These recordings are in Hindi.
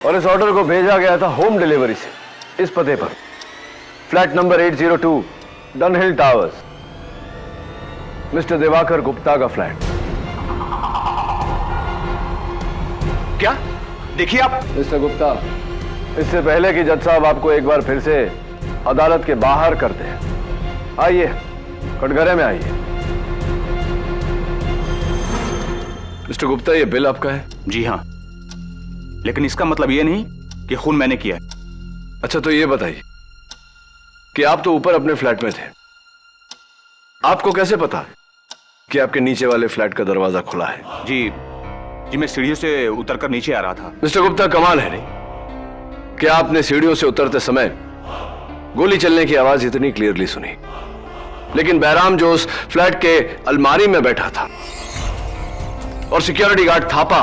और इस ऑर्डर को भेजा गया था होम डिलीवरी से इस पते पर, flat number 802 Dunhill towers, mister Diwakar Gupta का फ्लैट। क्या? देखिए आप। मिस्टर गुप्ता, इससे पहले कि जज साहब आपको एक बार फिर से अदालत के बाहर करते हैं, आइए कटघरे में आइए। मिस्टर गुप्ता, ये बिल आपका है? जी हाँ, लेकिन इसका मतलब ये नहीं कि खून मैंने किया है। अच्छा, तो ये बताइए कि आप तो ऊपर अपने फ्लैट में थे, आपको कैसे पता कि आपके नीचे वाले फ्लैट का दरवाजा खुला है? जी, मैं सीढ़ियों से उतरकर नीचे आ रहा था। मिस्टर गुप्ता, कमाल है नहीं कि आपने सीढ़ियों से उतरते समय गोली चलने की आवाज इतनी क्लियरली सुनी, लेकिन बैराम जो उस फ्लैट के अलमारी में बैठा था और सिक्योरिटी गार्ड थापा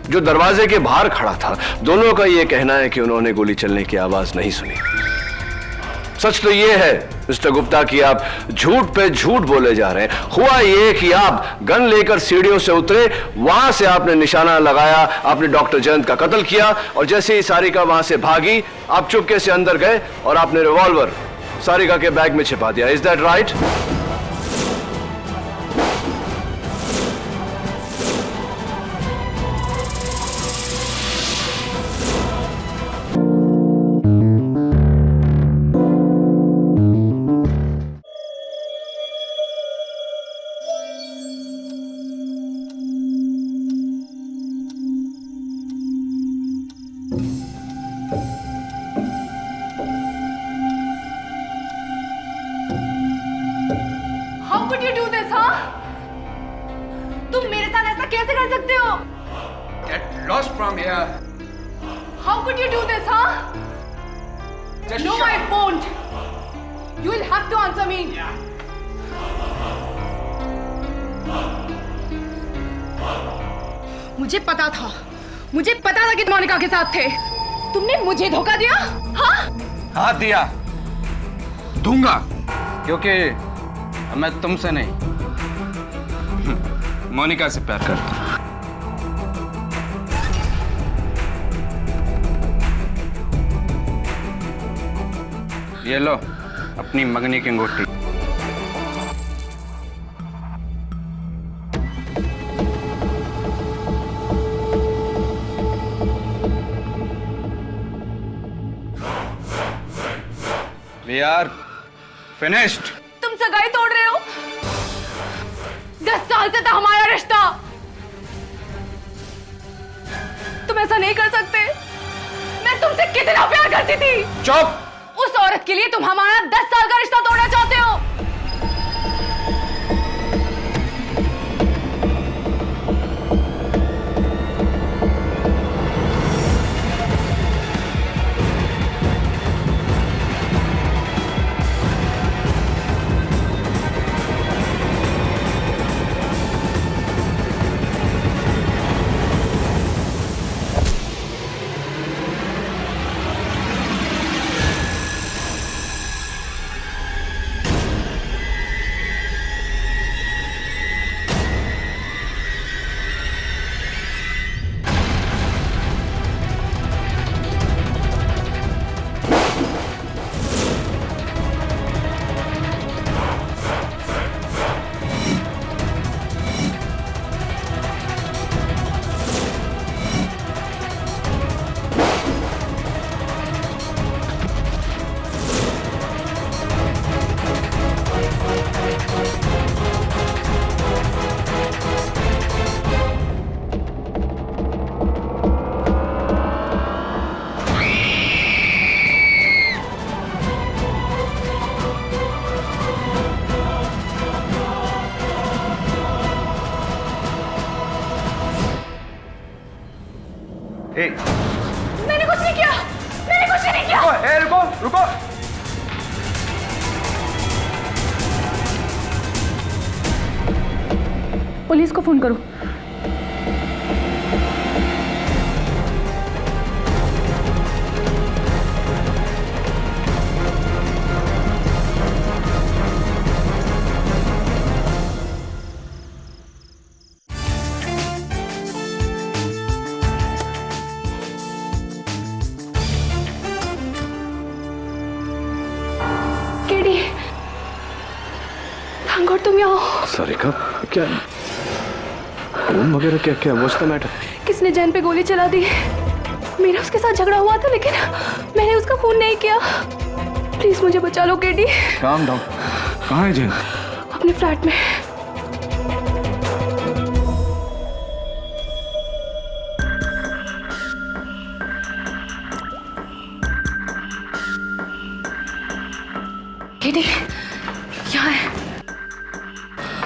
जो दरवाजे के बाहर खड़ा था, दोनों का यह कहना है कि उन्होंने गोली चलने की आवाज नहीं सुनी। सच तो यह है मिस्टर गुप्ता कि आप झूठ पे झूठ बोले जा रहे हैं। हुआ यह कि आप गन लेकर सीढ़ियों से उतरे, वहां से आपने निशाना लगाया, आपने डॉक्टर जयंत का कत्ल किया, और जैसे ही सारिका वहां से भागी, आप चुपके से अंदर गए और आपने रिवॉल्वर सारिका के बैग में छिपा दिया। Is that right? How could you do this, huh? तुम मेरे साथ ऐसा कैसे कर सकते हो? Get lost from here. How could you do this, huh? Just No, shut I up. won't. You will have to answer me. मुझे पता था कि तुम मोनिका के साथ थे। तुमने मुझे धोखा दिया, हाँ? हाँ दिया, दूंगा, क्योंकि मैं तुमसे नहीं मोनिका से प्यार करता हूं। ये लो अपनी मंगनी की अंगूठी। We are finished. तुम सगाई तोड़ रहे हो? 10 साल से था हमारा रिश्ता। तुम ऐसा नहीं कर सकते। मैं तुमसे कितना प्यार करती थी। चुप। उस औरत के लिए तुम हमारा 10 साल का रिश्ता तोड़ना चाहते हो। मैंने कुछ नहीं किया। रुको, रुको। पुलिस को फोन करो। यहाँ। सारिका, क्या खून वगैरह क्या क्या व्हाट्स द मैटर? किसने जैन पे गोली चला दी? मेरा उसके साथ झगड़ा हुआ था लेकिन मैंने उसका खून नहीं किया। प्लीज मुझे बचा लो केडी। Calm down. कहाँ है जैन? अपने फ्लैट में। केडी यहाँ है।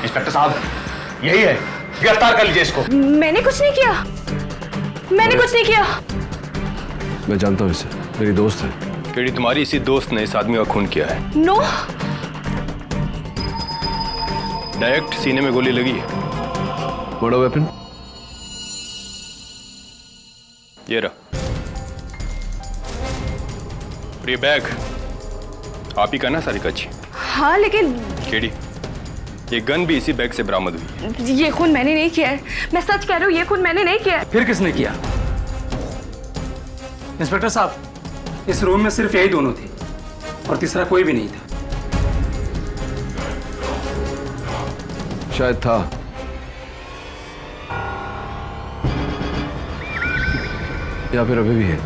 इंस्पेक्टर साहब, यही है, गिरफ्तार कर लीजिए इसको। मैंने कुछ नहीं किया, मैंने कुछ नहीं किया। मैं जानता हूँ इसे, मेरी दोस्त है। केडी, तुम्हारी इसी दोस्त ने इस आदमी का खून किया है। नो। डायरेक्ट सीने में गोली लगी है। बड़ा वेपन? ये रहा। और ये बैग आप ही का ना सारिका जी? हाँ लेकिन केडी, ये गन भी इसी बैग से बरामद हुई है। ये खून मैंने नहीं किया है, मैं सच कह रही हूँ, ये खून मैंने नहीं किया है। फिर किसने किया? इंस्पेक्टर साहब, इस रूम में सिर्फ यही दोनों थे और तीसरा कोई भी नहीं था। शायद था। या फिर अभी भी है।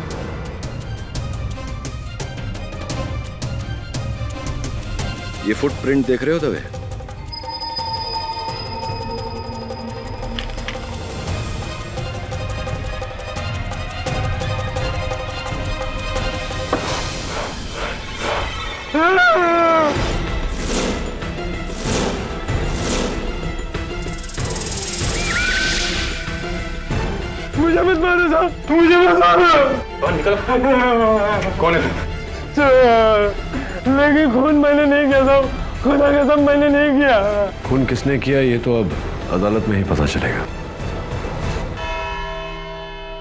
ये फुटप्रिंट देख रहे हो दवे? मुझे मत मारो साहब, मुझे मत मारो। निकल। कौन है तुम? लेकिन खून मैंने नहीं किया साहब, खुदा कसम मैंने नहीं किया। खून किसने किया ये तो अब अदालत में ही पता चलेगा।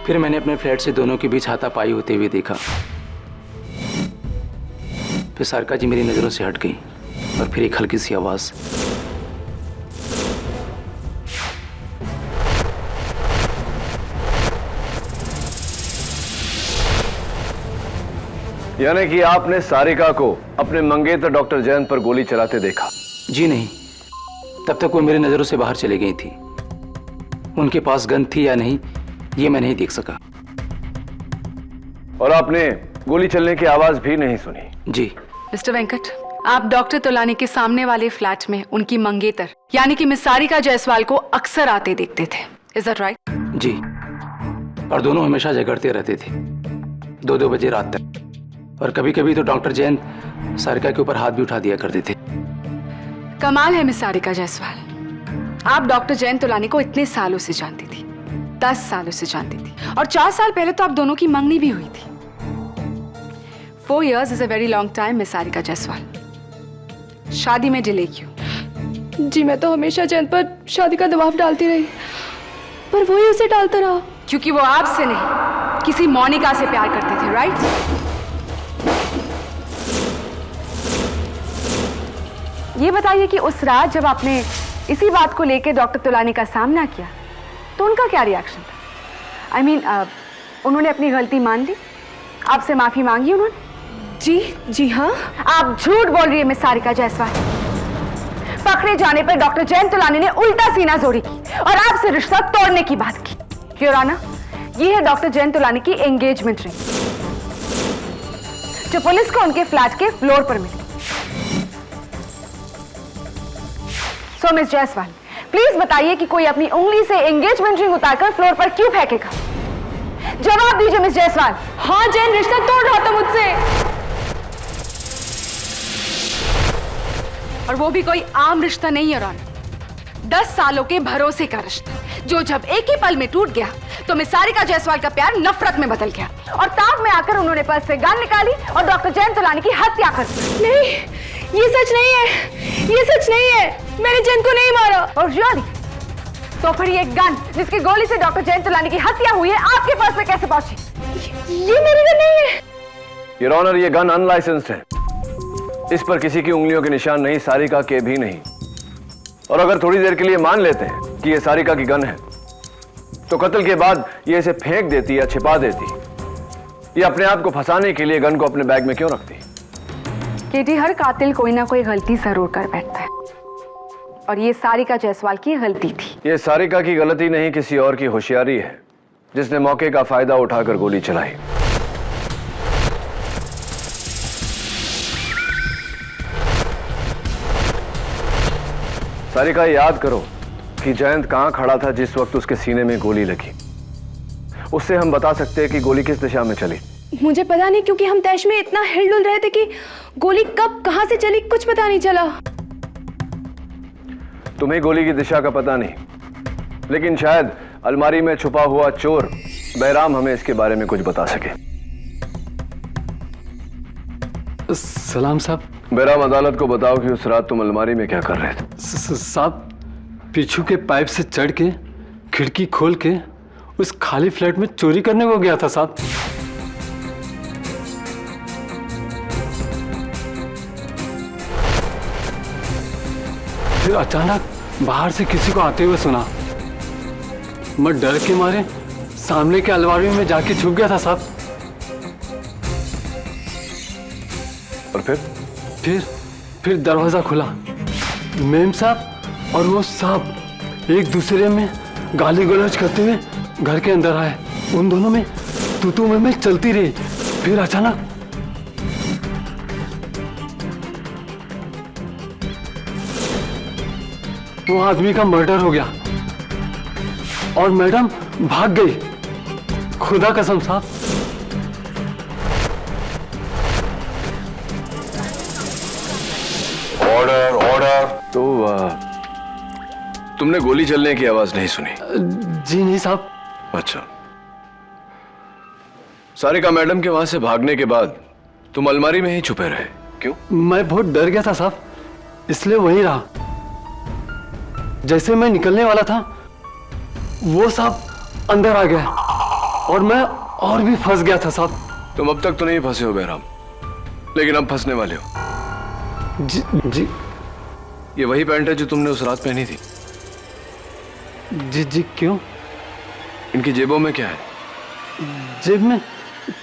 फिर मैंने अपने फ्लैट से दोनों के बीच हाथापाई होते हुए देखा। फिर सारिका जी मेरी नजरों से हट गई और फिर एक हल्की सी आवाज। यानी कि आपने सारिका को अपने मंगेतर डॉक्टर जैन पर गोली चलाते देखा? जी नहीं, तब तक वो मेरी नजरों से बाहर चली गई थी। उनके पास गन थी या नहीं ये मैं नहीं देख सका। और आपने गोली चलने की आवाज भी नहीं सुनी? जी। मिस्टर वेंकट, आप डॉक्टर तोलानी के सामने वाले फ्लैट में उनकी मंगेतर यानी कि मिस सारिका जायसवाल को अक्सर आते देखते थे। Is that right? जी, और दोनों हमेशा झगड़ते रहते थे 2-2 बजे रात तक। और कभी कभी तो डॉक्टर जैन सारिका के ऊपर हाथ भी उठा दिया करते थे। कमाल है मिस सारिका जायसवाल, आप डॉक्टर जैन तोलानी को इतने सालों से जानती थी, 10 सालों से जानती थी, और 4 साल पहले तो आप दोनों की मंगनी भी हुई थी। 4 years is a very long time, miss Sarika Jaiswal. शादी में डिले क्यों? जी मैं तो हमेशा जैन पर शादी का दबाव डालती रही, पर वही उसे डालता रहा। क्योंकि वो आपसे नहीं किसी मोनिका से प्यार करते थे, राइट? ये बताइए कि उस रात जब आपने इसी बात को लेकर डॉक्टर तोलानी का सामना किया तो उनका क्या रिएक्शन था? I mean, उन्होंने अपनी गलती मान ली, आपसे माफी मांगी उन्होंने? जी हाँ। आप झूठ बोल रही है मिस सारिका जायसवाल। पकड़े जाने पर डॉक्टर जैन तोलानी ने उल्टा सीना जोड़ी की और आपसे रिश्ता तोड़ने की बात की। योर ऑनर, ये है डॉक्टर जैन तोलानी की एंगेजमेंट रिंग जो पुलिस को उनके फ्लैट के फ्लोर पर मिली। सो मिस जायसवाल, प्लीज बताइए कि कोई अपनी उंगली से एंगेजमेंट रिंग उतारकर फ्लोर पर क्यों फेंकेगा? जवाब दीजिए मिस जायसवाल। हाँ, जैन रिश्ता तोड़ रहा था मुझसे, और वो भी कोई आम रिश्ता नहीं है रॉन। 10 सालों के भरोसे का रिश्ता जो जब एक ही पल में टूट गया तो मिस सारिका जायसवाल का प्यार नफरत में बदल गया और ताब में आकर उन्होंने पर्स से गन निकाली और डॉक्टर जैन तोलानी की हत्या कर दी। नहीं, ये सच नहीं है, ये सच नहीं है, मैंने जैन को नहीं मारा। और रियली? तो फिर ये गन जिसकी गोली से डॉक्टर जैन तोलानी की हत्या हुई है आपके पास में कैसे पहुंची? ये मेरी गन नहीं है। योर ऑनर, ये गन अनलाइसेंस्ड है। इस पर किसी की उंगलियों के निशान नहीं, सारिका के भी नहीं। और अगर थोड़ी देर के लिए मान लेते हैं कि ये सारिका की गन है तो कत्ल के बाद ये इसे फेंक देती या छिपा देती। ये अपने आप को फंसाने के लिए गन को अपने बैग में क्यों रखती? केटी, हर कातिल कोई ना कोई गलती जरूर कर बैठता है। और ये सारिका जायसवाल की गलती थी। ये सारिका की गलती नहीं, किसी और की होशियारी है, जिसने मौके का फायदा उठाकर गोली चलाई। सारिका, याद करो कि जयंत कहां खड़ा था जिस वक्त उसके सीने में गोली लगी। उससे हम बता सकते हैं कि गोली किस दिशा में चली। मुझे पता नहीं, क्योंकि हम तैश में इतना हिलडुल रहे थे कि गोली कब कहां से चली कुछ पता नहीं चला। तुम्हें गोली की दिशा का पता नहीं, लेकिन शायद अलमारी में छुपा हुआ चोर बैराम हमें इसके बारे में कुछ बता सके। सलाम साहब। बैराम, अदालत को बताओ कि उस रात तुम अलमारी में क्या कर रहे थे। साहब, पीछू के पाइप से चढ़ के खिड़की खोल के उस खाली फ्लैट में चोरी करने को गया था साहब। फिर अचानक बाहर से किसी को आते हुए सुना। मैं डर के मारे सामने के अलमारी में जाके छुप गया था साहब। और फिर दरवाजा खुला। मेम साहब और वो साहब एक दूसरे में गाली गलौज करते हुए घर के अंदर आए। उन दोनों में तू मैं चलती रही। फिर अचानक वो आदमी का मर्डर हो गया और मैडम भाग गई। खुदा कसम साहब। ऑर्डर। तो तुमने गोली चलने की आवाज नहीं सुनी? जी नहीं साहब। अच्छा। सारिका मैडम के वहां से भागने के बाद तुम अलमारी में ही छुपे रहे, क्यों? मैं बहुत डर गया था साहब, इसलिए वहीं रहा। जैसे मैं निकलने वाला था वो साहब अंदर आ गया और मैं और भी फंस गया था साहब। तुम अब तक तो नहीं फंसे हो बैराम, लेकिन अब फंसने वाले हो। जी ये वही पैंट है जो तुमने उस रात पहनी थी? जी क्यों? इनकी जेबों में क्या है? जेब में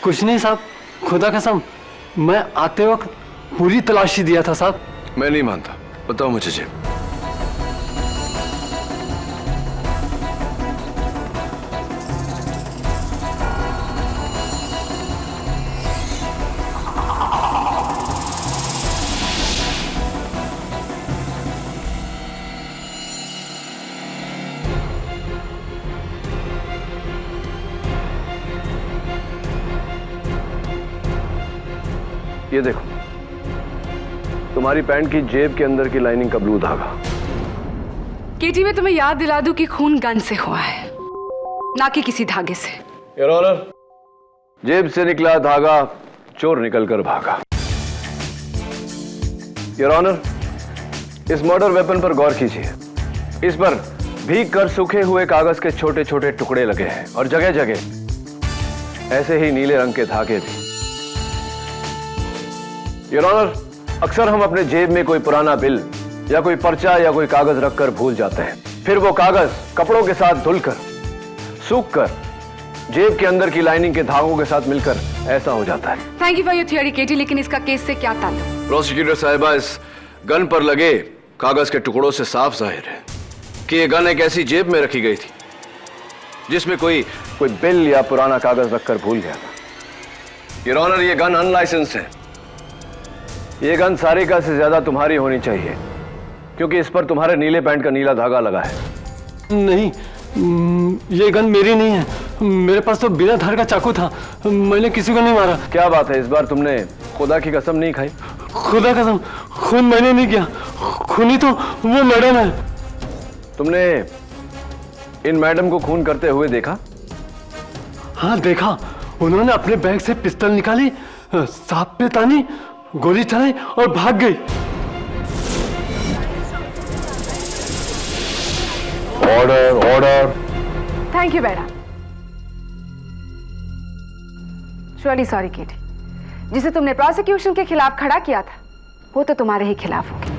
कुछ नहीं साहब, खुदा कसम मैं आते वक्त पूरी तलाशी दिया था साहब। मैं नहीं मानता, बताओ मुझे जेब। ये देखो, तुम्हारी पैंट की जेब के अंदर की लाइनिंग का ब्लू धागा। केटी, मैं तुम्हें याद दिला दूं कि खून गन से हुआ है, ना कि किसी धागे से। योर ऑनर, जेब से निकला धागा चोर निकलकर भागा। योर ऑनर, इस मर्डर वेपन पर गौर कीजिए। इस पर भीग कर सूखे हुए कागज के छोटे छोटे टुकड़े लगे हैं और जगह जगह ऐसे ही नीले रंग के धागे भी। योर ऑनर, अक्सर हम अपने जेब में कोई पुराना बिल या कोई पर्चा या कोई कागज रखकर भूल जाते हैं। फिर वो कागज कपड़ों के साथ धुलकर, सूखकर जेब के अंदर की लाइनिंग के धागों के साथ मिलकर ऐसा हो जाता है। Thank you for your theory Katie, लेकिन इसका केस से क्या ताल्लुक? प्रोसिक्यूटर साहिबा, इस गन पर लगे कागज के टुकड़ों से साफ जाहिर है कि यह गन एक ऐसी जेब में रखी गई थी जिसमें कोई बिल या पुराना कागज रखकर भूल गया था। योर ऑनर, ये गन अनलाइसेंस है। ये गन सारिका से ज्यादा तुम्हारी होनी चाहिए, क्योंकि इस पर तुम्हारे नीले पैंट का नीला धागा लगा है। नहीं, ये गन मेरी नहीं है। मेरे पास तो बिना धार का चाकू था, मैंने किसी को नहीं मारा। क्या बात है, इस बार तुमने खुदा की कसम नहीं खाई? खुदा कसम, खून मैंने नहीं किया, खूनी तो वो मैडम है। तुमने इन मैडम को खून करते हुए देखा? हाँ देखा, उन्होंने अपने बैग से पिस्तौल निकाली, सांप पे तानी, गोली चलाई और भाग गई। Order. Thank you Bairam. Surely sorry Katie, जिसे तुमने प्रोसिक्यूशन के खिलाफ खड़ा किया था वो तो तुम्हारे ही खिलाफ हो गया।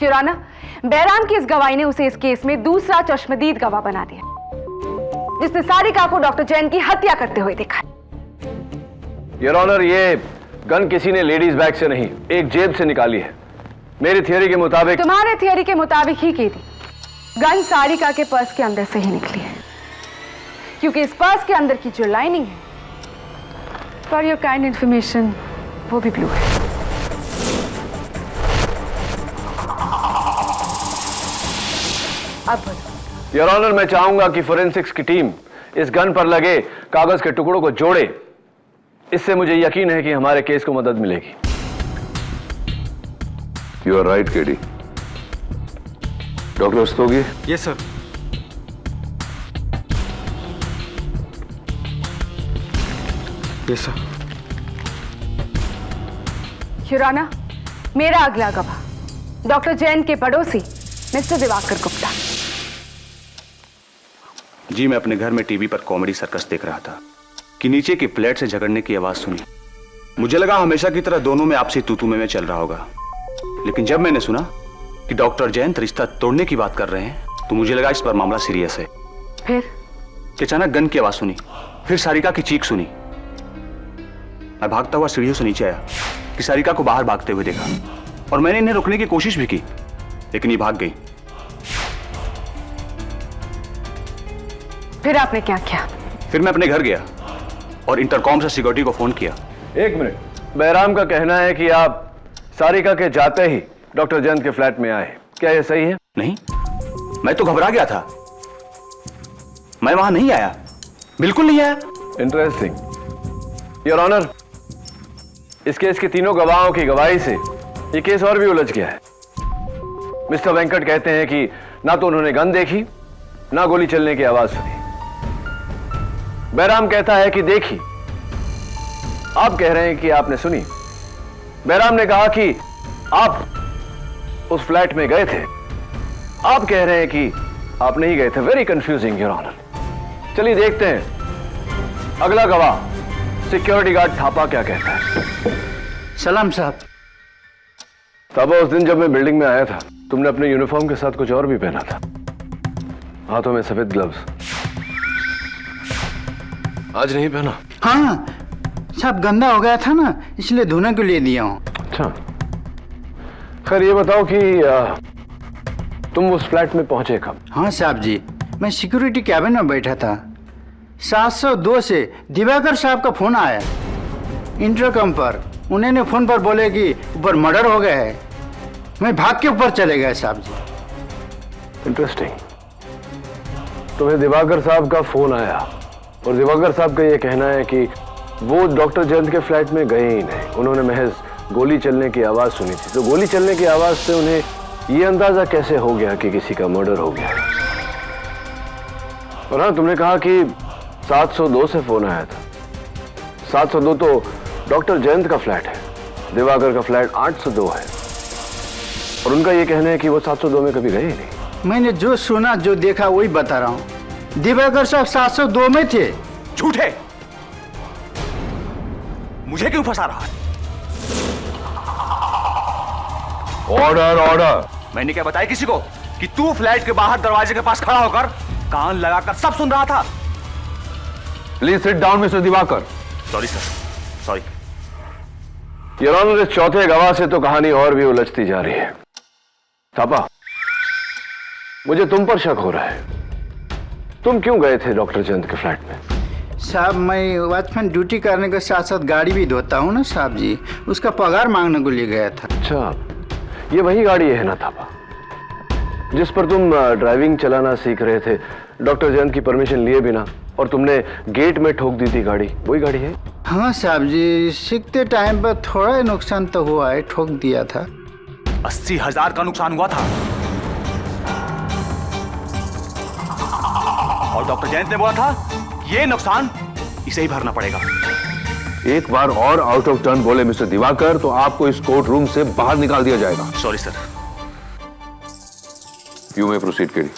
योर ऑनर, बैराम की इस गवाही ने उसे इस केस में दूसरा चश्मदीद गवाह बना दिया, जिसने सारिका को डॉक्टर जैन की हत्या करते हुए देखा। योर ऑनर, ये गन किसी ने लेडीज बैग से नहीं, एक जेब से निकाली है, मेरी थियोरी के मुताबिक तुम्हारे थियोरी के मुताबिक ही की थी। गन सारिका के पर्स के अंदर से ही निकली है, क्योंकि इस पर्स के अंदर की जो लाइनिंग है, फॉर योर काइंड इंफॉर्मेशन, वो भी ब्लू है। अब बोलो। योर ऑनर, मैं चाहूंगा कि फोरेंसिक्स की टीम इस गन पर लगे कागज के टुकड़ों को जोड़े। इससे मुझे यकीन है कि हमारे केस को मदद मिलेगी। You are right KD. Doctor Rastogi, yes sir. Yes sir. युराना, मेरा अगला गवाह डॉक्टर जैन के पड़ोसी मिस्टर दिवाकर गुप्ता। जी, मैं अपने घर में टीवी पर कॉमेडी सर्कस देख रहा था कि नीचे की फ्लैट से झगड़ने की आवाज सुनी। मुझे लगा हमेशा की तरह दोनों में आपसी तू-तू में चल रहा होगा, लेकिन जब मैंने सुना कि डॉक्टर जैन रिश्ता तोड़ने की बात कर रहे हैं तो मुझे लगा इस पर मामला सीरियस है। फिर कि अचानक गन की आवाज सुनी, फिर सारिका की चीख सुनी। मैं भागता हुआ सीढ़ियों से नीचे आया कि सारिका को बाहर भागते हुए देखा, और मैंने इन्हें रोकने की कोशिश भी की, लेकिन ये भाग गई। फिर आपने क्या किया? फिर मैं अपने घर गया और इंटरकॉम से सिक्योरिटी को फोन किया। एक मिनट, बहराम का कहना है कि आप सारिका के जाते ही डॉक्टर जैन के फ्लैट में आए, क्या यह सही है? नहीं, मैं तो घबरा गया था, मैं वहां नहीं आया, बिल्कुल नहीं आया। इंटरेस्टिंग। योर ऑनर, इस केस के तीनों गवाहों की गवाही से ये केस और भी उलझ गया है। मिस्टर वेंकट कहते हैं कि ना तो उन्होंने गन देखी, ना गोली चलने की आवाज सुनी। बहराम कहता है कि देखी। आप कह रहे हैं कि आपने सुनी। बहराम ने कहा कि आप उस फ्लैट में गए थे, आप कह रहे हैं कि आप नहीं गए थे। Very confusing your honour. चलिए देखते हैं अगला गवाह सिक्योरिटी गार्ड थापा क्या कहता है। सलाम साहब। थापा, उस दिन जब मैं बिल्डिंग में आया था, तुमने अपने यूनिफॉर्म के साथ कुछ और भी पहना था, हाथों में सफेद ग्लव्स। आज नहीं पहना? हाँ साहब, गंदा हो गया था ना, इसलिए धोने के लिए दिया हूँ। अच्छा, खैर ये बताओ कि तुम उस फ्लैट में पहुंचे कब? हाँ साहब जी, मैं सिक्योरिटी कैबिन में बैठा था। 702 से दिवाकर साहब का फोन आया इंटरकम पर। उन्होंने फोन पर बोले कि ऊपर मर्डर हो गया है। मैं भाग के ऊपर चले गए साहब जी। इंटरेस्टिंग। तुम्हें दिवाकर साहब का फोन आया और दिवाकर साहब का यह कहना है कि वो डॉक्टर जैन के फ्लैट में गए ही नहीं, उन्होंने महज गोली चलने की आवाज सुनी थी। तो गोली चलने की आवाज से उन्हें ये अंदाजा कैसे हो गया कि किसी का मर्डर हो गया? और हाँ, तुमने कहा कि 702 से फोन आया था। 702 तो डॉक्टर जयंत का फ्लैट है, दिवाकर का फ्लैट 802 है, और उनका ये कहना है कि वो 702 में कभी गए ही नहीं। मैंने जो सुना, जो देखा, वही बता रहा हूँ। दिवाकर साहब 702 में थे। झूठे, मुझे क्यों फंसा रहा है? Order order. मैंने क्या बताया किसी को कि तू फ्लैट के बाहर दरवाजे के पास खड़ा होकर कान लगाकर सब सुन रहा था? Please sit down mister Diwakar. Sorry sir, sorry. Your honour, इस चौथे गवाह से तो कहानी और भी उलझती जा रही है। थापा, मुझे तुम पर शक हो रहा है। तुम क्यों गए थे डॉक्टर जयंत के फ्लैट में? साहब, मैं वॉचमैन ड्यूटी करने के साथ साथ गाड़ी भी धोता हूँ ना साहब जी, उसका पगार मांगने को लिए गया था। अच्छा, ये वही गाड़ी है ना थापा, जिस पर तुम ड्राइविंग चलाना सीख रहे थे डॉक्टर जयंत की परमिशन लिए बिना, और तुमने गेट में ठोक दी थी गाड़ी? वही गाड़ी है? हाँ साहब जी, सीखते टाइम पर थोड़ा नुकसान तो हुआ है, ठोक दिया था। 80,000 का नुकसान हुआ था, और डॉक्टर जयंत ने बोला था ये नुकसान इसे ही भरना पड़ेगा। एक बार और आउट ऑफ टर्न बोले मिस्टर दिवाकर तो आपको इस कोर्ट रूम से बाहर निकाल दिया जाएगा। Sorry sir. You may proceed KD.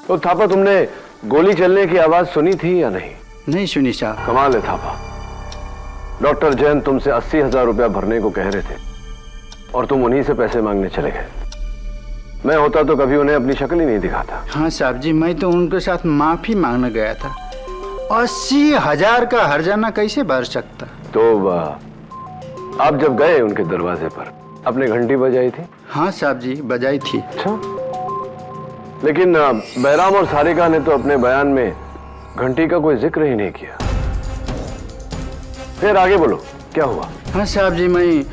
तो थापा, तुमने गोली चलने की आवाज सुनी थी या नहीं? नहीं सुनी साहब। कमाल है थापा, डॉक्टर जैन तुमसे 80,000 रुपया भरने को कह रहे थे और तुम उन्हीं से पैसे मांगने चले गए। मैं होता तो कभी उन्हें अपनी शक्ल ही नहीं दिखाता। हाँ साहब जी, मैं तो उनके साथ माफी मांगने गया था। 80,000 का हर्जाना कैसे भर सकता? तो आप जब गए उनके दरवाजे पर, आपने घंटी बजाई थी? हाँ साहब जी, बजाई थी। अच्छा, लेकिन बहराम और सारिका ने तो अपने बयान में घंटी का कोई जिक्र ही नहीं किया। फिर आगे बोलो, क्या हुआ? हाँ साहब जी, मैं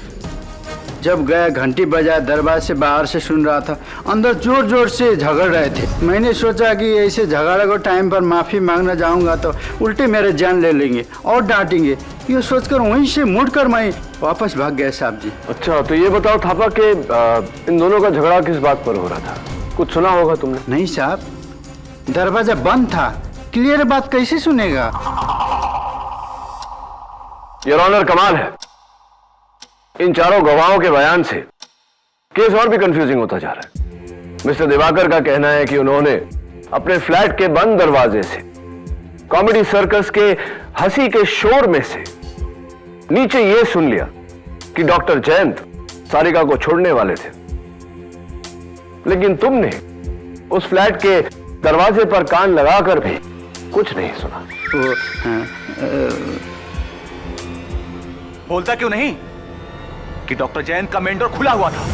जब गया घंटी बजाया, दरवाजे से बाहर से सुन रहा था, अंदर जोर जोर से झगड़ रहे थे। मैंने सोचा कि ऐसे झगड़े को टाइम पर माफ़ी मांगना जाऊंगा तो उल्टे मेरे जान ले लेंगे और डांटेंगे। ये सोचकर वहीं से मुड़कर मैं वापस भाग गया साहब जी। अच्छा, तो ये बताओ थापा कि इन दोनों का झगड़ा किस बात पर हो रहा था? कुछ सुना होगा तुमने? नहीं साहब, दरवाजा बंद था, क्लियर बात कैसे सुनेगा? योर ऑनर, कमाल है, इन चारों गवाहों के बयान से केस और भी कंफ्यूजिंग होता जा रहा है। मिस्टर दिवाकर का कहना है कि उन्होंने अपने फ्लैट के बंद दरवाजे से कॉमेडी सर्कस के हंसी के शोर में से नीचे यह सुन लिया कि डॉक्टर जयंत सारिका को छोड़ने वाले थे, लेकिन तुमने उस फ्लैट के दरवाजे पर कान लगाकर भी कुछ नहीं सुना। बोलता क्यों नहीं कि डॉक्टर जयंत का मेन डोर खुला हुआ था?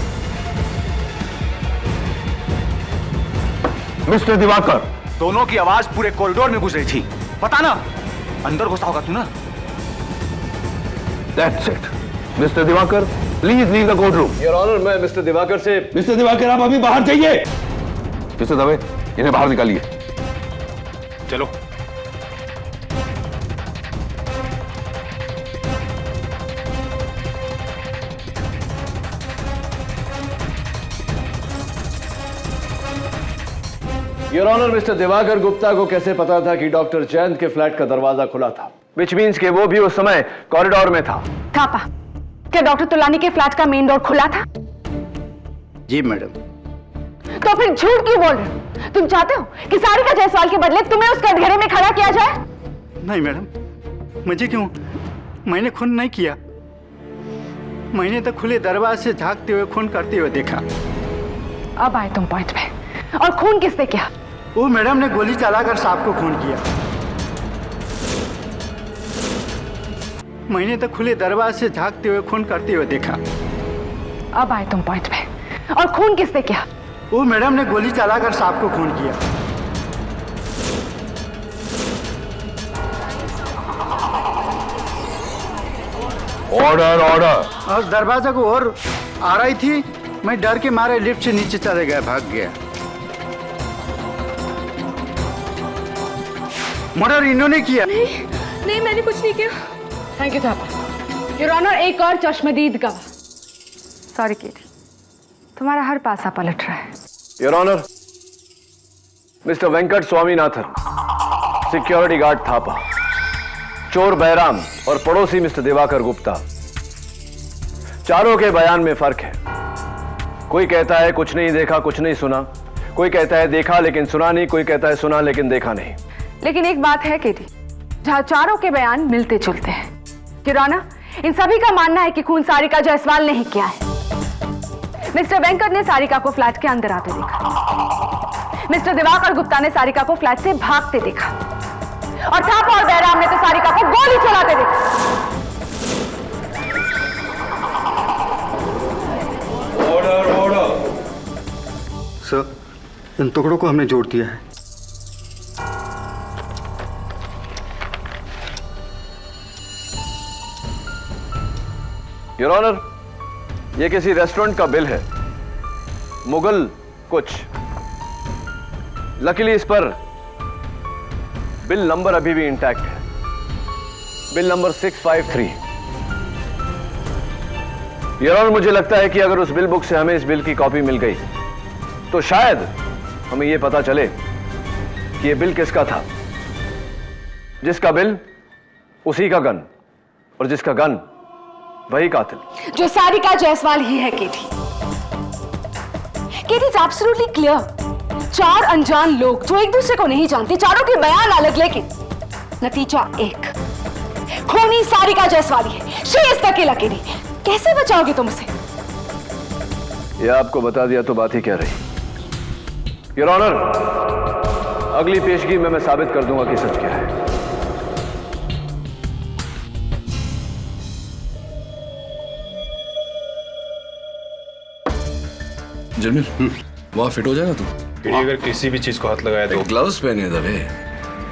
मिस्टर दिवाकर, दोनों की आवाज पूरे कॉरिडोर में गुजरी थी। पता ना अंदर घुसा होगा तू ना। That's it. Mister Diwakar, please leave the court room. Your honour, मैं मिस्टर दिवाकर से मिस्टर दिवाकर, आप अभी बाहर जाइए। मिस्टर दवे, इन्हें बाहर निकालिए। चलो। Your honour, mister Diwakar Gupta को कैसे पता था कि डॉक्टर जयंत के फ्लैट का दरवाजा खुला था? विच मीन्स कि वो भी उस समय कॉरिडोर में था। थापा, क्या डॉक्टर तुलानी के फ्लैट का मेन डोर खुला था? जी मैडम। तो फिर झूठ क्यों बोल रहे हो? तुम चाहते हो कि सारिका जायसवाल के बदले तुम्हें उस कटघरे में खड़ा किया जाए? नहीं मैडम, मुझे क्यों? मैंने खून नहीं किया। मैंने तो खुले दरवाजे से झांकते हुए खून करते हुए देखा। अब आए तुम पॉइंट पे। और खून किसने किया? वो मैडम ने गोली चलाकर सांप को खून किया। मैंने तो खुले दरवाजे से झांकते हुए खून करते हुए देखा। अब आए तुम पॉइंट पे। और खून किसने किया? वो मैडम ने गोली चलाकर सांप को खून किया। Order, order. और दरवाजा को और आ रही थी, मैं डर के मारे लिफ्ट से नीचे चले गया, भाग गया। मर्डर इन्होंने किया। नहीं, मैंने कुछ नहीं किया। Thank you Thapa. Your honour, एक और चश्मदीद गवाह। सॉरी केटी, तुम्हारा हर पासा पलट रहा है। Your honour, mister Venkat Swaminathan, security guard Thapa, चोर बैराम और पड़ोसी मिस्टर दिवाकर गुप्ता, चारों के बयान में फर्क है। कोई कहता है कुछ नहीं देखा, कुछ नहीं सुना। कोई कहता है देखा लेकिन सुना नहीं। कोई कहता है सुना लेकिन देखा नहीं। लेकिन एक बात है केटी, जहां चारों के बयान मिलते जुलते हैं। योर ऑनर, इन सभी का मानना है कि खून सारिका जायसवाल ने ही किया है। मिस्टर वेंकट ने सारिका को फ्लैट के अंदर आते देखा। मिस्टर दिवाकर गुप्ता ने सारिका को फ्लैट से भागते देखा। और थापा और बैराम ने तो सारिका को गोली चलाते देखा। Order, order. सर, इन टुकड़ों को हमने जोड़ दिया है। योर ऑनर, ये किसी रेस्टोरेंट का बिल है, मुगल कुछ। लकीली इस पर बिल नंबर अभी भी इंटैक्ट है, बिल नंबर 653। योर ऑनर, मुझे लगता है कि अगर उस बिल बुक से हमें इस बिल की कॉपी मिल गई तो शायद हमें यह पता चले कि यह बिल किसका था। जिसका बिल उसी का गन, और जिसका गन वही कातिल। जो सारिका जायसवाल ही है केटी। केटी इज एब्सोल्युटली क्लियर। चार अनजान लोग जो एक दूसरे को नहीं जानते, चारों के बयान अलग, लेकिन नतीजा एक। खूनी सारिका जायसवाल है। शी इज द किलर केटी। कैसे बचाओगे तुम उसे? यह आपको बता दिया तो बात ही क्या रही। योर ऑनर, अगली पेशगी में मैं साबित कर दूंगा कि सच क्या है। जमील वहाँ फिट हो जाएगा तू? केडी अगर किसी भी चीज को हाथ लगाया तो ग्लव्स पहने दबे।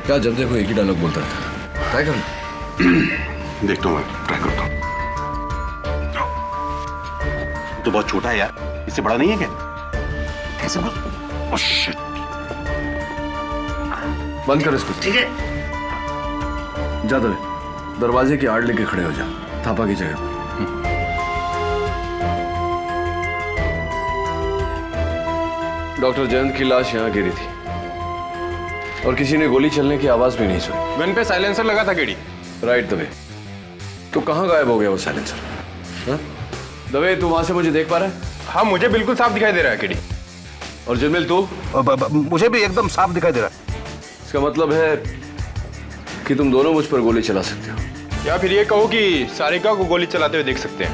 क्या जब देखो एक ही डायलॉग बोलता रहता। ट्राई करना। देखता हूँ मैं, ट्राई करता हूँ। तो बहुत छोटा है यार, इससे बड़ा नहीं है क्या? कैसे बोल? Oh shit. बंद कर इसको। ठीक है। जा दबे, दरवाजे की आड़ लेके खड़े हो जा, थापा की जगह। डॉक्टर जयंत की लाश यहाँ गिरी थी और किसी ने गोली चलने की आवाज भी नहीं सुनी। गन पे साइलेंसर लगा था केडी। राइट दबे। तो कहाँ गायब हो गया वो साइलेंसर? हाँ? दबे तू वहां से मुझे देख पा रहा है? हाँ मुझे बिल्कुल साफ दिखाई दे रहा है केडी। और जमील तू? मुझे भी एकदम साफ दिखाई दे रहा है। इसका मतलब है कि तुम दोनों मुझ पर गोली चला सकते हो। या फिर ये कहो कि सारिका को गोली चलाते हुए देख सकते हैं।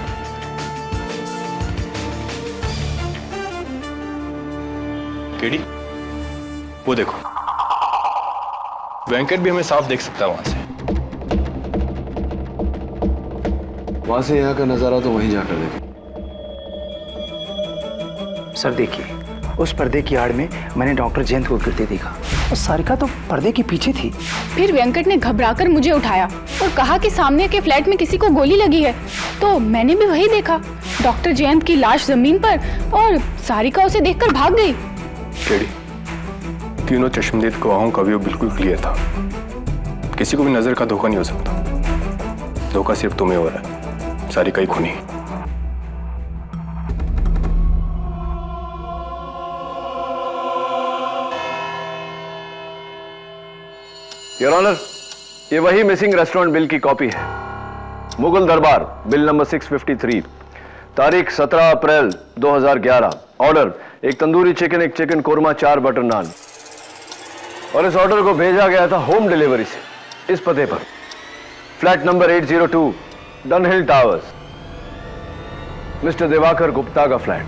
केडी वो देखो, वेंकट भी हमें साफ देख सकता है वहां से। वहां से यहाँ का नजारा तो वहीं जाकर देखे। सर देखिए, उस पर्दे की आड़ में मैंने डॉक्टर जयंत को गिरते देखा और सारिका तो पर्दे के पीछे थी। फिर वेंकट ने घबराकर मुझे उठाया और कहा कि सामने के फ्लैट में किसी को गोली लगी है। तो मैंने भी वही देखा, डॉक्टर जयंत की लाश जमीन पर और सारिका उसे देखकर भाग गई। केडी, तीनों चश्मदीद गवाहों का व्यू बिल्कुल क्लियर था। किसी को भी नजर का धोखा नहीं हो सकता। धोखा सिर्फ तुम्हें हो रहा है, सारिका ही खूनी। योर ऑनर, ये वही मिसिंग रेस्टोरेंट बिल की कॉपी है। मुगल दरबार बिल नंबर 653, तारीख 17 अप्रैल 2011। ऑर्डर एक तंदूरी चिकन, एक चिकन कोरमा, 4 बटर नान। और इस ऑर्डर को भेजा गया था होम डिलीवरी से इस पते पर, flat number 802 Dunhill towers, mister Diwakar Gupta का फ्लैट।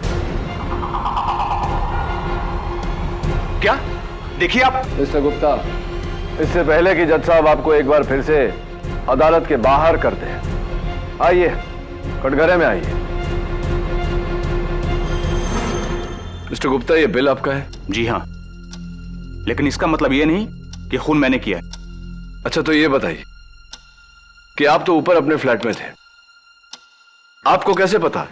क्या देखिए आप? मिस्टर गुप्ता, इससे पहले कि जज साहब आपको एक बार फिर से अदालत के बाहर करते हैं, आइए कटघरे में आइए। मिस्टर गुप्ता, ये बिल आपका है? जी हाँ, लेकिन इसका मतलब ये नहीं कि खून मैंने किया है। अच्छा तो ये बताइए कि आप तो ऊपर अपने फ्लैट में थे, आपको कैसे पता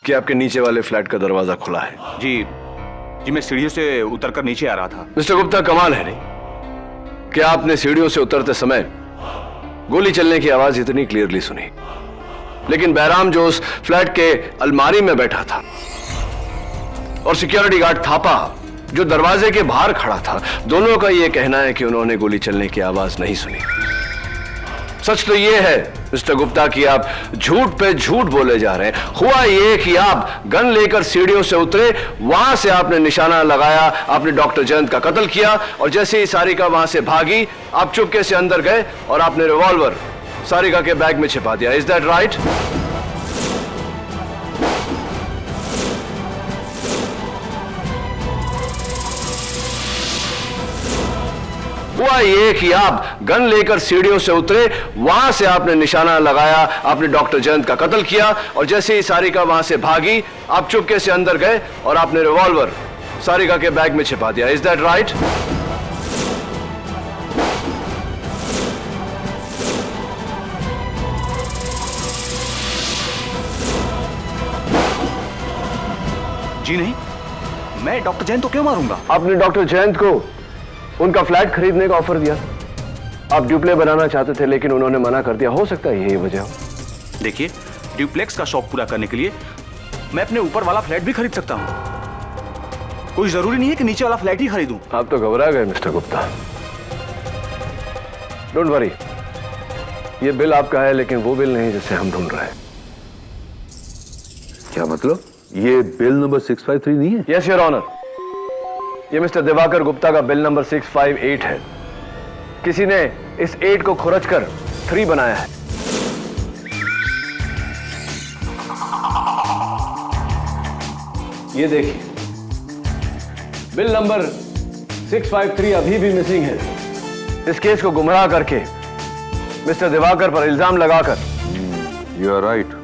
कि आपके नीचे वाले फ्लैट का दरवाजा खुला है? जी मैं सीढ़ियों से उतरकर नीचे आ रहा था। मिस्टर गुप्ता, कमाल है नहीं कि आपने सीढ़ियों से उतरते समय गोली चलने की आवाज इतनी क्लियरली सुनी, लेकिन बैराम जो उस फ्लैट के अलमारी में बैठा था और सिक्योरिटी गार्ड थापा जो दरवाजे के बाहर खड़ा था, दोनों का यह कहना है कि उन्होंने गोली चलने की आवाज नहीं सुनी। सच तो यह है मिस्टर गुप्ता कि आप झूठ पे झूठ बोले जा रहे हैं। हुआ यह कि आप गन लेकर सीढ़ियों से उतरे, वहां से आपने निशाना लगाया, आपने डॉक्टर जयंत का कत्ल किया और जैसे ही सारिका वहां से भागी, आप चुपके से अंदर गए और आपने रिवॉल्वर सारिका के बैग में छिपा दिया। Is that right? हुआ ये कि आप गन लेकर सीढ़ियों से उतरे, वहां से आपने निशाना लगाया, आपने डॉक्टर जयंत का कत्ल किया और जैसे ही सारिका वहां से भागी, आप चुपके से अंदर गए और आपने रिवॉल्वर सारिका के बैग में छिपा दिया। Is that right? जी नहीं, मैं डॉक्टर जयंत को क्यों मारूंगा? आपने डॉक्टर जयंत को उनका फ्लैट खरीदने का ऑफर दिया, आप ड्यूप्ले बनाना चाहते थे लेकिन उन्होंने मना कर दिया। हो सकता है यही वजह हो। देखिए, ड्यूप्लेक्स का शौक पूरा करने के लिए मैं अपने ऊपर वाला फ्लैट भी खरीद सकता हूं। कोई जरूरी नहीं है कि नीचे वाला फ्लैट ही खरीदूं। आप तो घबरा गए मिस्टर गुप्ता। डोंट वरी, ये बिल आपका है लेकिन वो बिल नहीं जिसे हम ढूंढ रहे हैं। क्या मतलब? ये बिल नंबर 653 नहीं है? यस योर ऑनर, ये मिस्टर दिवाकर गुप्ता का बिल नंबर 658 है। किसी ने इस 8 को खुरच कर 3 बनाया है। ये देखिए, बिल नंबर 653 अभी भी मिसिंग है। इस केस को गुमराह करके मिस्टर दिवाकर पर इल्जाम लगाकर। You are right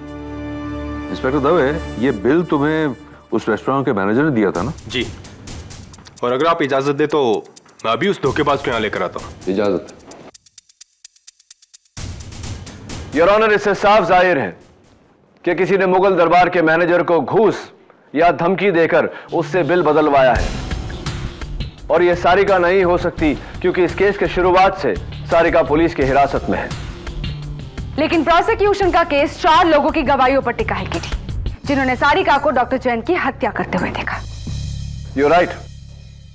inspector Dave, ये बिल तुम्हें उस रेस्टोरेंट के मैनेजर ने दिया था ना? जी, और अगर आप इजाजत दे तो मैं अभी उस धोखेबाज को यहाँ लेकर आता हूँ। इजाजत। योर ऑनर, इससे साफ जाहिर है कि किसी ने मुगल दरबार के मैनेजर को घूस या धमकी देकर उससे बिल बदलवाया है, और यह सारिका नहीं हो सकती क्योंकि इस केस के शुरुआत से सारिका पुलिस की हिरासत में है। लेकिन प्रोसिक्यूशन का केस 4 लोगों की गवाहियों पर टिका है किटी, जिन्होंने सारिका को डॉक्टर जैन की हत्या करते हुए देखा। यू राइट,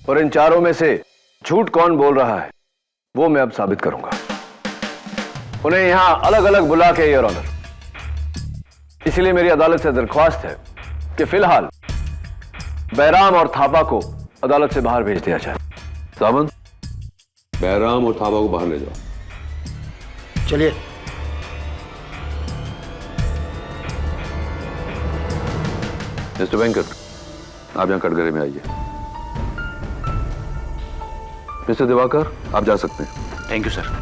और इन चारों में से झूठ कौन बोल रहा है वो मैं अब साबित करूंगा। उन्हें यहां अलग अलग बुला के, योर ऑनर, इसलिए मेरी अदालत से दरख्वास्त है कि फिलहाल बैराम और थापा को अदालत से बाहर भेज दिया जाए। सामंत, बैराम और थापा को बाहर ले जाओ। चलिए। मिस्टर वेंकट, आप यहां कटघरे में आइए। मिस्टर दिवाकर, आप जा सकते हैं। Thank you sir.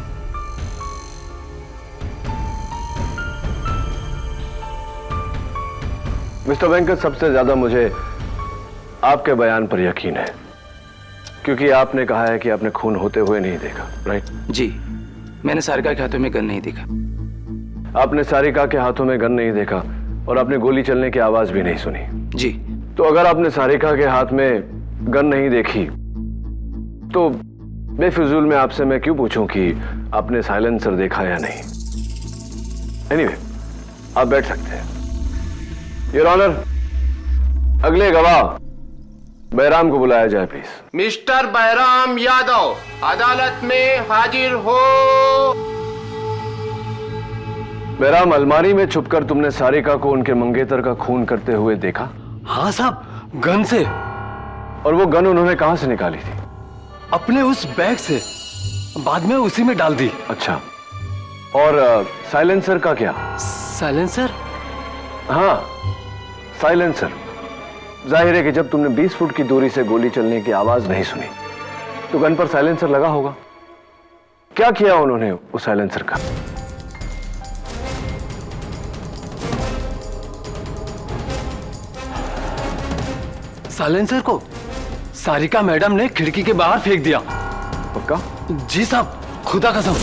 Mister Venkat, सबसे ज्यादा मुझे आपके बयान पर यकीन है, क्योंकि आपने कहा है कि आपने खून होते हुए नहीं देखा, राइट? जी, मैंने सारिका के हाथों में गन नहीं देखा। आपने सारिका के हाथों में गन नहीं देखा और आपने गोली चलने की आवाज भी नहीं सुनी। जी। तो अगर आपने सारिका के हाथ में गन नहीं देखी तो बेफिजूल में आपसे मैं क्यों पूछूं कि आपने साइलेंसर देखा या नहीं? एनीवे, आप बैठ सकते हैं। योर ऑनर, अगले गवाह बैराम को बुलाया जाए प्लीज। मिस्टर बैराम यादव, अदालत में हाजिर हो। बैराम, अलमारी में छुपकर तुमने सारिका को उनके मंगेतर का खून करते हुए देखा? हाँ साहब, गन से। और वो गन उन्होंने कहां से निकाली थी? अपने उस बैग से, बाद में उसी में डाल दी। अच्छा, और साइलेंसर का क्या? साइलेंसर? हाँ, साइलेंसर। जाहिर है कि जब तुमने 20 फुट की दूरी से गोली चलने की आवाज नहीं सुनी तो गन पर साइलेंसर लगा होगा। क्या किया उन्होंने उस साइलेंसर का? साइलेंसर को सारिका मैडम ने खिड़की के बाहर फेंक दिया। पक्का? जी साहब, खुदा कसम।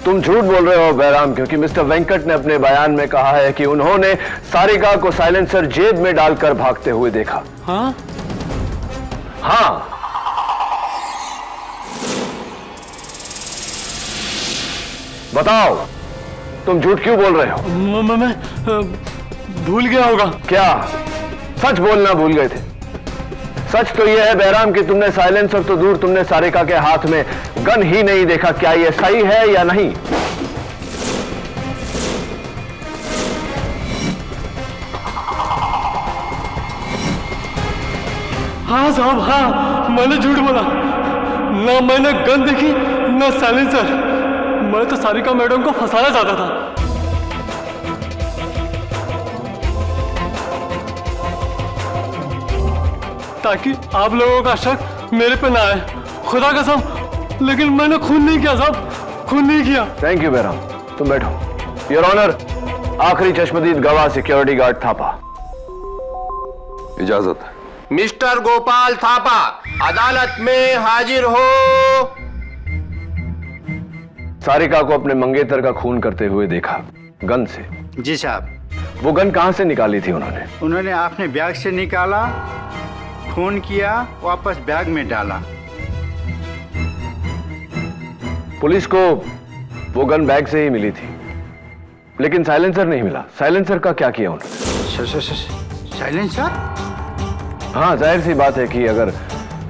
तुम झूठ बोल रहे हो बैराम, क्योंकि मिस्टर वेंकट ने अपने बयान में कहा है कि उन्होंने सारिका को साइलेंसर जेब में डालकर भागते हुए देखा। हाँ? हाँ। बताओ, तुम झूठ क्यों बोल रहे हो? मैं भूल गया होगा। क्या सच बोलना भूल गए थे? सच तो यह है बैराम कि तुमने साइलेंसर तो दूर, तुमने सारिका के हाथ में गन ही नहीं देखा। क्या यह सही है या नहीं? हाँ साहब, हाँ, मैंने झूठ बोला। ना मैंने गन देखी, ना साइलेंसर। मैं तो सारिका मैडम को फंसाना चाहता था। ताकि आप लोगों का शक मेरे पे ना आए। खुदा कसम, लेकिन मैंने खून नहीं किया साहब, खून नहीं किया। थैंक यू बैराम, तुम बैठो। योर ऑनर, आखिरी चश्मदीद गवाह सिक्योरिटी गार्ड थापा। इजाजत। मिस्टर गोपाल थापा, अदालत में हाजिर हो। सारिका को अपने मंगेतर का खून करते हुए देखा, गन से। जी साहब। वो गन कहां से निकाली थी उन्होंने? उन्होंने अपने बैग से निकाला, खून किया, वापस बैग में डाला। पुलिस को वो गन बैग से ही मिली थी, लेकिन साइलेंसर नहीं मिला। साइलेंसर का क्या किया उन्होंने? साइलेंसर? हाँ, जाहिर सी बात है कि अगर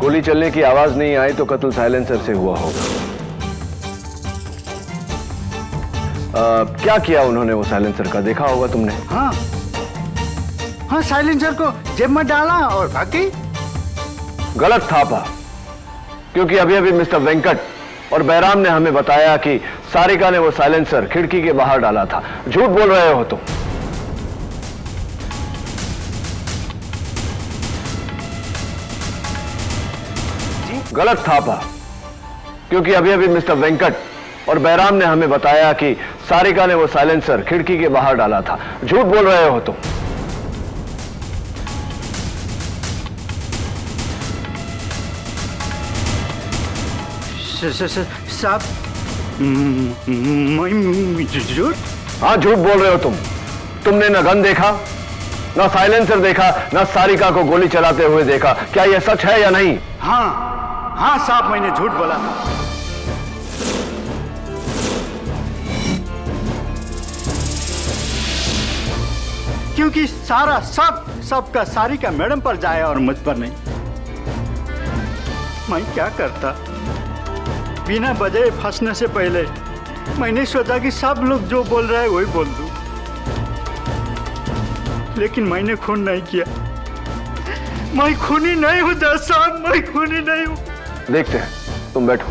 गोली चलने की आवाज नहीं आई तो कत्ल साइलेंसर से हुआ होगा। क्या किया उन्होंने वो साइलेंसर का? देखा होगा तुमने। हाँ हाँ, साइलेंसर को जेब में डाला और भाग गई। गलत थापा, क्योंकि अभी अभी मिस्टर वेंकट और बैराम ने हमें बताया कि सारिका ने वो साइलेंसर खिड़की के बाहर डाला था। झूठ बोल रहे हो तुम। गलत थापा, क्योंकि अभी अभी मिस्टर वेंकट और बैराम ने हमें बताया कि सारिका ने वो साइलेंसर खिड़की के बाहर डाला था। झूठ बोल रहे हो तुम। साहब मैं झूठ? हाँ, झूठ बोल रहे हो तुमने न गन देखा, न साइलेंसर देखा, न सारिका को गोली चलाते हुए देखा। क्या यह सच है या नहीं? हाँ साहब, मैंने झूठ बोला। क्योंकि सारा सबका सारिका मैडम पर जाए और मुझ पर नहीं। मैं क्या करता, बिना वजह फंसने से पहले मैंने सोचा कि सब लोग जो बोल रहे हैं वही बोल दूं, लेकिन मैंने खून नहीं किया। मैं खूनी नहीं हूं जज साहब, मैं खूनी नहीं हूं। देखते हैं, तुम बैठो।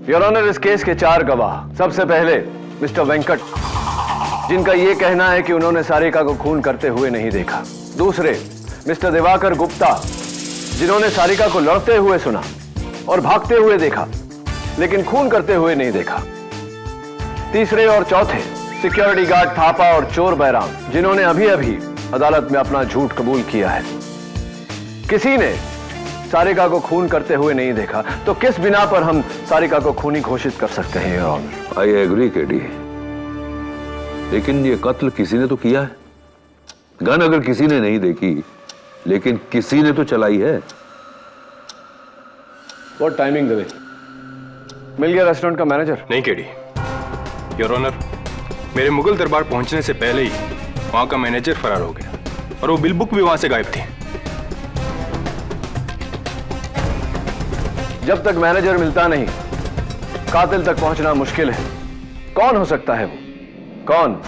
योर ऑनर, इस केस के 4 गवाह। सबसे पहले मिस्टर वेंकट, जिनका यह कहना है कि उन्होंने सारिका को खून करते हुए नहीं देखा। दूसरे मिस्टर दिवाकर गुप्ता, जिन्होंने सारिका को लड़ते हुए सुना और भागते हुए देखा, लेकिन खून करते हुए नहीं देखा। तीसरे और चौथे सिक्योरिटी गार्ड थापा और चोर बैराम, जिन्होंने अभी अभी अदालत में अपना झूठ कबूल किया है। किसी ने सारिका को खून करते हुए नहीं देखा, तो किस बिना पर हम सारिका को खूनी घोषित कर सकते हैं, your honour? I agree KD, लेकिन ये कत्ल किसी ने तो किया है। गन अगर किसी ने नहीं देखी, लेकिन किसी ने तो चलाई है। What timing Dave? मिल गया रेस्टोरेंट का मैनेजर? नहीं केडी, योर ऑनर, मेरे मुगल दरबार पहुंचने से पहले ही वहां का मैनेजर फरार हो गया और वो बिल बुक भी वहां से गायब थी। जब तक मैनेजर मिलता नहीं, कातिल तक पहुंचना मुश्किल है। कौन हो सकता है वो? कौन?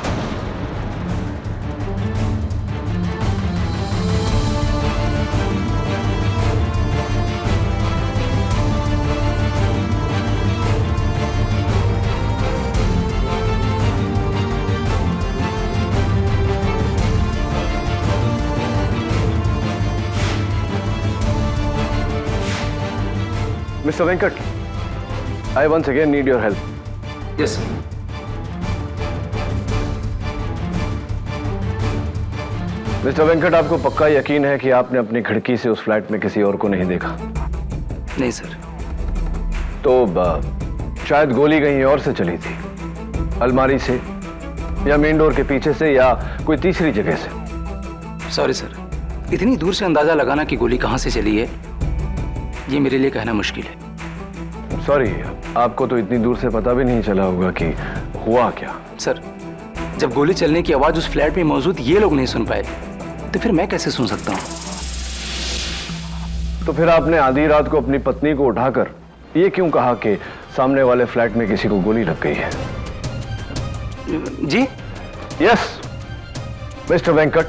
Mr. Venkat, I once again need your help. Yes mister Venkat, आपको पक्का यकीन है कि आपने अपनी खिड़की से उस फ्लैट में किसी और को नहीं देखा? नहीं सर। तो शायद गोली कहीं और से चली थी, अलमारी से या मेन डोर के पीछे से या कोई तीसरी जगह से। सॉरी सर, इतनी दूर से अंदाजा लगाना कि गोली कहां से चली है, ये मेरे लिए कहना मुश्किल है। सॉरी, आपको तो इतनी दूर से पता भी नहीं चला होगा कि हुआ क्या। सर, जब गोली चलने की आवाज उस फ्लैट में मौजूद ये लोग नहीं सुन पाए, तो फिर मैं कैसे सुन सकता हूं? तो फिर आपने आधी रात को अपनी पत्नी को उठाकर ये क्यों कहा कि सामने वाले फ्लैट में किसी को गोली लग गई है? जी? यस मिस्टर वेंकट,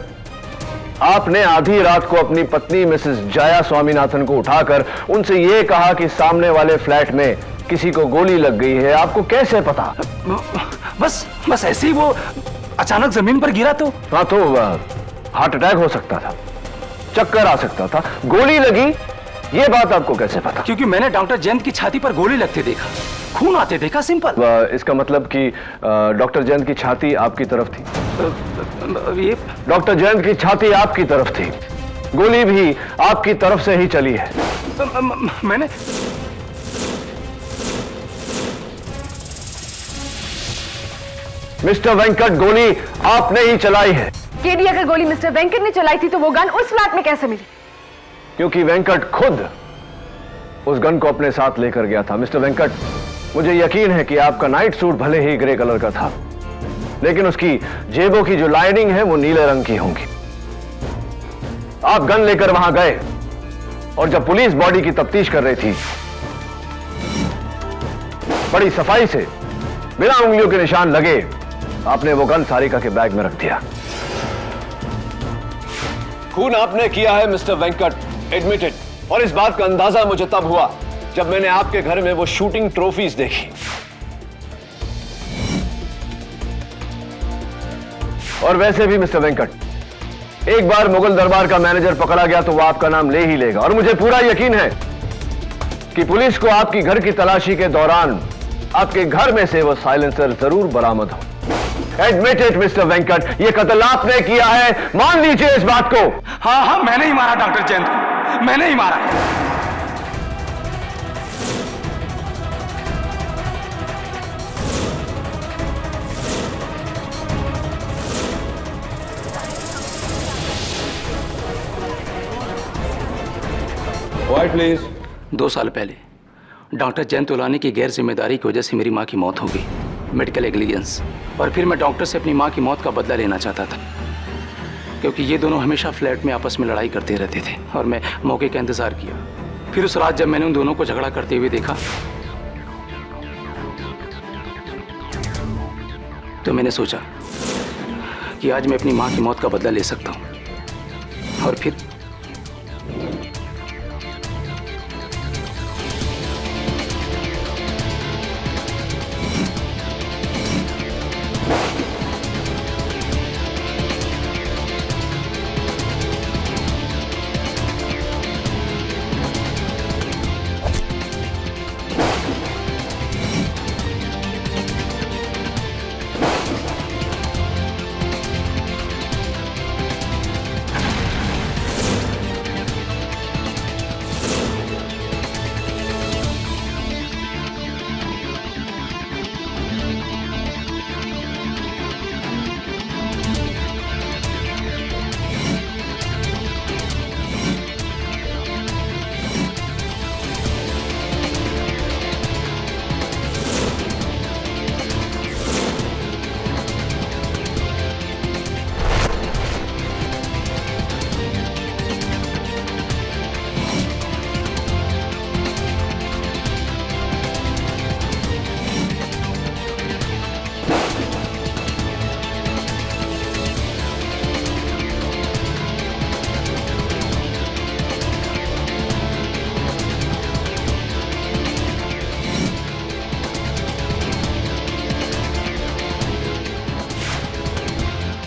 आपने आधी रात को अपनी पत्नी मिसेस जया स्वामीनाथन को उठाकर उनसे यह कहा कि सामने वाले फ्लैट में किसी को गोली लग गई है। आपको कैसे पता? बस ऐसे ही वो अचानक जमीन पर गिरा तो। हाँ, तो हार्ट अटैक हो सकता था, चक्कर आ सकता था, गोली लगी, ये बात आपको कैसे पता? क्योंकि मैंने डॉक्टर जयंत की छाती पर गोली लगते देखा, खून आते देखा, सिंपल। इसका मतलब कि डॉक्टर जयंत की छाती आपकी तरफ थी? ये डॉक्टर जयंत की छाती आपकी तरफ थी, गोली भी आपकी तरफ से ही चली है। मैंने मिस्टर वेंकट, गोली आपने ही चलाई है। केडी, अगर गोली मिस्टर वेंकट ने चलाई थी तो वो गन उस फ्लैट में कैसे मिली? क्योंकि वेंकट खुद उस गन को अपने साथ लेकर गया था। मिस्टर वेंकट, मुझे यकीन है कि आपका नाइट सूट भले ही ग्रे कलर का था, लेकिन उसकी जेबों की जो लाइनिंग है वो नीले रंग की होंगी। आप गन लेकर वहां गए और जब पुलिस बॉडी की तफ्तीश कर रही थी, बड़ी सफाई से बिना उंगलियों के निशान लगे आपने वो गन सारिका के बैग में रख दिया। खून आपने किया है मिस्टर वेंकट, एडमिटेड। और इस बात का अंदाजा मुझे तब हुआ जब मैंने आपके घर में वो शूटिंग ट्रॉफीज देखी। और वैसे भी मिस्टर वेंकट, एक बार मुगल दरबार का मैनेजर पकड़ा गया तो वो आपका नाम ले ही लेगा। और मुझे पूरा यकीन है कि पुलिस को आपकी घर की तलाशी के दौरान आपके घर में से वो साइलेंसर जरूर बरामद हो। एडमिट इट मिस्टर वेंकट, ये कत्ल आपने किया है, मान लीजिए इस बात को। हाँ, मैंने ही मारा डॉक्टर जयंत को, मैंने ही मारा। Quite please. 2 साल पहले डॉक्टर जयंत तोलानी की गैर जिम्मेदारी की वजह से मेरी माँ की मौत हो गई, मेडिकल एग्लीजेंस। और फिर मैं डॉक्टर से अपनी माँ की मौत का बदला लेना चाहता था, क्योंकि ये दोनों हमेशा फ्लैट में आपस में लड़ाई करते रहते थे और मैं मौके का इंतजार किया। फिर उस रात जब मैंने उन दोनों को झगड़ा करते हुए देखा तो मैंने सोचा कि आज मैं अपनी माँ की मौत का बदला ले सकता हूँ। और फिर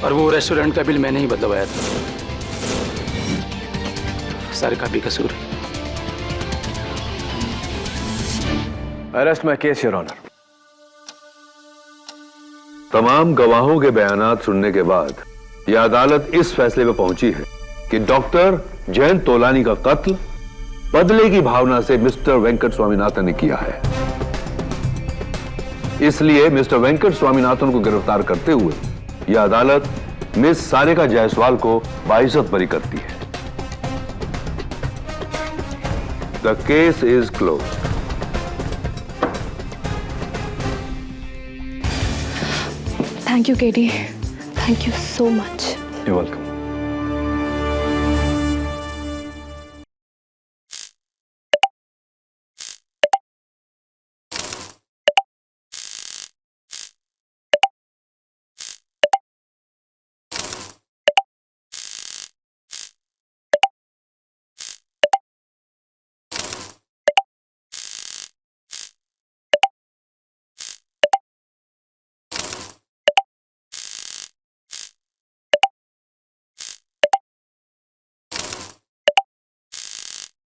और वो रेस्टोरेंट का बिल मैंने ही बदलवाया था। सारिका भी कसूर है। Arrest my case your honour. तमाम गवाहों के बयानात सुनने के बाद यह अदालत इस फैसले पर पहुंची है कि डॉक्टर जयंत तोलानी का कत्ल बदले की भावना से मिस्टर वेंकट स्वामीनाथन ने किया है। इसलिए मिस्टर वेंकट स्वामीनाथन को गिरफ्तार करते हुए यह अदालत मिस सारिका जायसवाल को बाइज्जत बरी करती है। The case is closed. Thank you KD, thank you so much. You welcome.